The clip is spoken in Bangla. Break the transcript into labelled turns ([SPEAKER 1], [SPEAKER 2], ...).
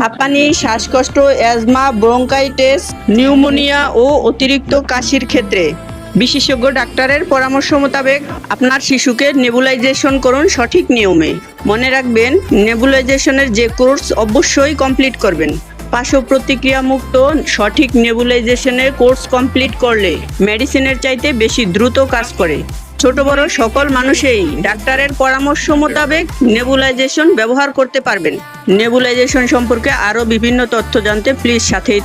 [SPEAKER 1] হাঁপানি, শ্বাসকষ্ট, অ্যাজমা, ব্রঙ্কাইটিস, নিউমোনিয়া ও অতিরিক্ত কাশির ক্ষেত্রে বিশেষজ্ঞ ডাক্তারের পরামর্শ মোতাবেক আপনার শিশুকে নেবুলাইজেশন করুন সঠিক নিয়মে। মনে রাখবেন, নেবুলাইজেশনের যে কোর্স অবশ্যই কমপ্লিট করবেন। পার্শ্ব প্রতিক্রিয়া মুক্ত সঠিক নেবুলাইজেশনের কোর্স কমপ্লিট করলে মেডিসিনের চাইতে বেশি দ্রুত কাজ করে। ছোট বড় সকল মানুষই ডাক্তারের পরামর্শ মোতাবেক নেবুলাইজেশন ব্যবহার করতে পারবেন। নেবুলাইজেশন সম্পর্কে আরও বিভিন্ন তথ্য জানতে প্লিজ সাথেই থাকুন।